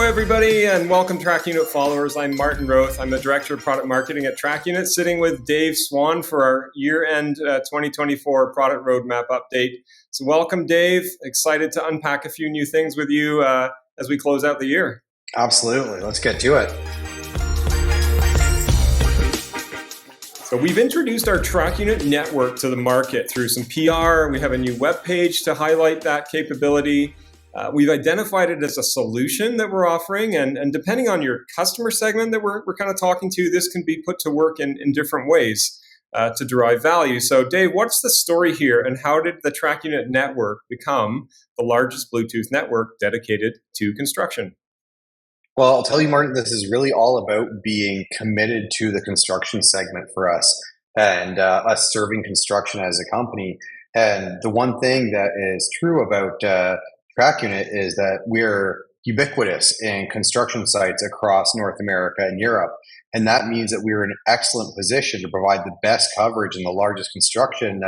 everybody, and welcome Trackunit followers. I'm Martin Roth. I'm the Director of Product Marketing at Trackunit, sitting with Dave Swan for our year-end 2024 product roadmap update. So welcome, Dave. Excited to unpack a few new things with you as we close out the year. Absolutely. Let's get to it. So we've introduced our Trackunit network to the market through some PR. We have a new web page to highlight that capability. We've identified it as a solution that we're offering, and depending on your customer segment that we're kind of talking to, this can be put to work in different ways to derive value. So Dave, what's the story here, and how did the Trackunit network become the largest Bluetooth network dedicated to construction? Well, I'll tell you, Martin, this is really all about being committed to the construction segment for us and us serving construction as a company. And the one thing that is true about Trackunit is that we're ubiquitous in construction sites across North America and Europe. And that means that we're in an excellent position to provide the best coverage in the largest construction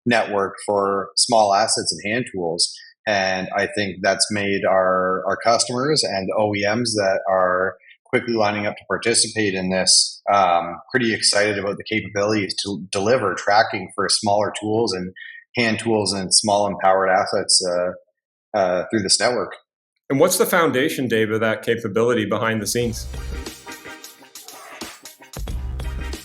network for small assets and hand tools. And I think that's made our customers and the OEMs that are quickly lining up to participate in this pretty excited about the capabilities to deliver tracking for smaller tools and hand tools and small empowered assets through this network. And what's the foundation, Dave, of that capability behind the scenes?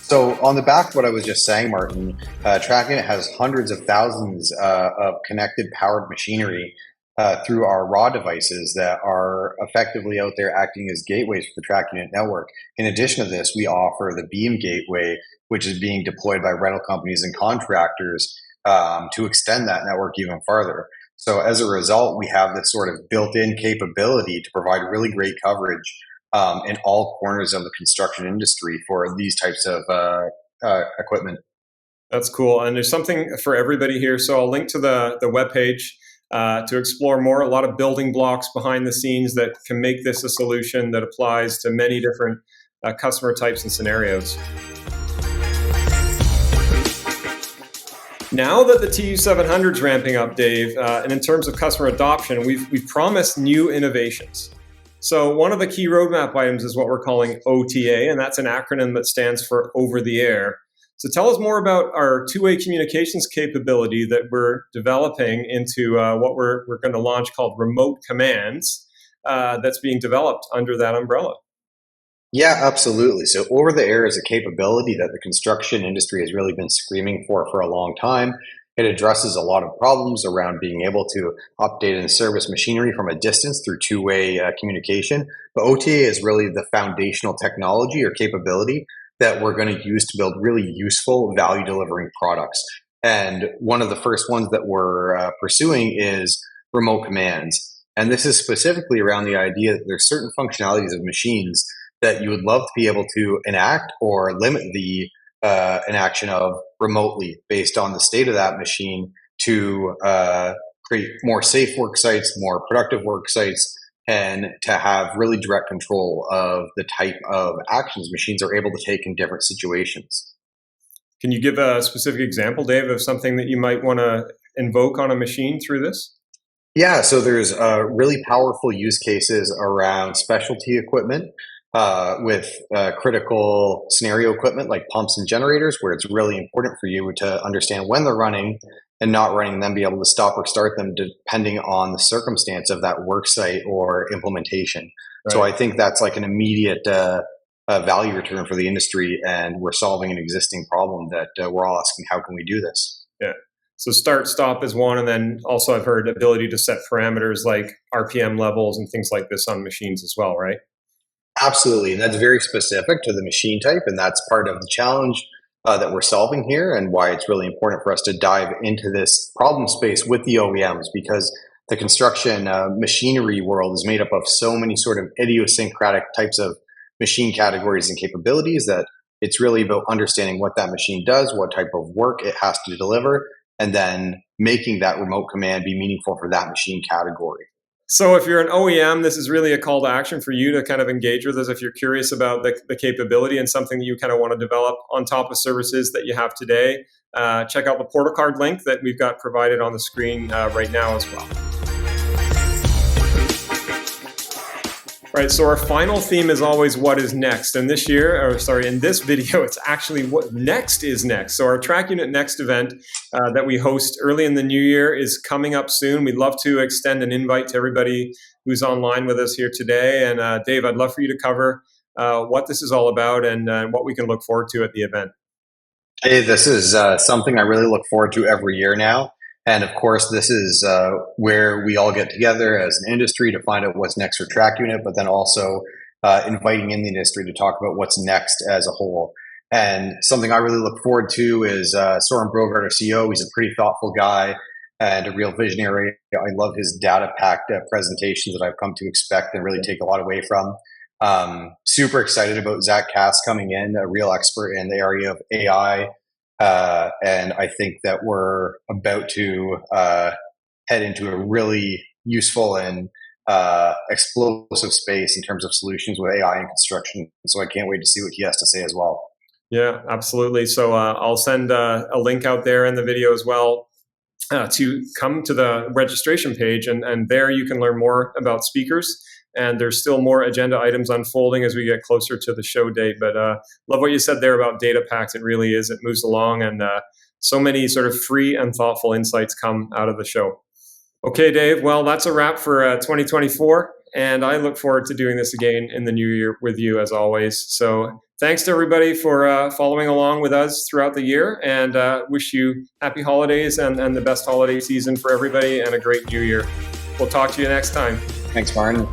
So on the back of what I was just saying, Martin, Trackunit has hundreds of thousands of connected powered machinery through our raw devices that are effectively out there acting as gateways for the Trackunit network. In addition to this, we offer the Beam Gateway, which is being deployed by rental companies and contractors to extend that network even farther. So as a result, we have this sort of built-in capability to provide really great coverage in all corners of the construction industry for these types of equipment. That's cool. And there's something for everybody here. So I'll link to the webpage to explore more. A lot of building blocks behind the scenes that can make this a solution that applies to many different customer types and scenarios. Now that the TU700 is ramping up, Dave, and in terms of customer adoption, we've promised new innovations. So one of the key roadmap items is what we're calling OTA, and that's an acronym that stands for over the air. So tell us more about our two-way communications capability that we're developing into what we're going to launch called remote commands that's being developed under that umbrella. Yeah, absolutely. So over the air is a capability that the construction industry has really been screaming for a long time. It addresses a lot of problems around being able to update and service machinery from a distance through two-way communication. But OTA is really the foundational technology or capability that we're going to use to build really useful value-delivering products. And one of the first ones that we're pursuing is remote commands. And this is specifically around the idea that there's certain functionalities of machines that you would love to be able to enact or limit the inaction of remotely based on the state of that machine to create more safe work sites, more productive work sites, and to have really direct control of the type of actions machines are able to take in different situations. Can you give a specific example, Dave, of something that you might want to invoke on a machine through this? Yeah, so there's really powerful use cases around specialty equipment. With critical scenario equipment like pumps and generators, where it's really important for you to understand when they're running and not running, and then be able to stop or start them depending on the circumstance of that work site or implementation. Right. So I think that's like an immediate value return for the industry, and we're solving an existing problem that we're all asking, how can we do this? Yeah. So start, stop is one, and then also I've heard ability to set parameters like RPM levels and things like this on machines as well, right? Absolutely. And that's very specific to the machine type. And that's part of the challenge that we're solving here, and why it's really important for us to dive into this problem space with the OEMs, because the construction machinery world is made up of so many sort of idiosyncratic types of machine categories and capabilities that it's really about understanding what that machine does, what type of work it has to deliver, and then making that remote command be meaningful for that machine category. So if you're an OEM, this is really a call to action for you to kind of engage with us if you're curious about the capability and something that you kind of want to develop on top of services that you have today. Check out the portal card link that we've got provided on the screen right now as well. Right, so our final theme is always what is next. And this year, in this video, it's actually what next is next. So our Trackunit Next event that we host early in the new year is coming up soon. We'd love to extend an invite to everybody who's online with us here today. And Dave, I'd love for you to cover what this is all about and what we can look forward to at the event. Hey, this is something I really look forward to every year now. And of course, this is where we all get together as an industry to find out what's next for Trackunit, but then also inviting in the industry to talk about what's next as a whole. And something I really look forward to is Soren Brogard, our CEO. He's a pretty thoughtful guy and a real visionary. I love his data-packed presentations that I've come to expect and really take a lot away from. Super excited about Zach Cass coming in, a real expert in the area of AI. And I think that we're about to head into a really useful and explosive space in terms of solutions with AI and construction. So I can't wait to see what he has to say as well. Yeah, absolutely. So I'll send a link out there in the video as well to come to the registration page. And there you can learn more about speakers. And there's still more agenda items unfolding as we get closer to the show date. But love what you said there about data packs. It really is. It moves along. And so many sort of free and thoughtful insights come out of the show. Okay, Dave. Well, that's a wrap for 2024. And I look forward to doing this again in the new year with you, as always. So thanks to everybody for following along with us throughout the year. And wish you happy holidays and the best holiday season for everybody and a great new year. We'll talk to you next time. Thanks, Martin.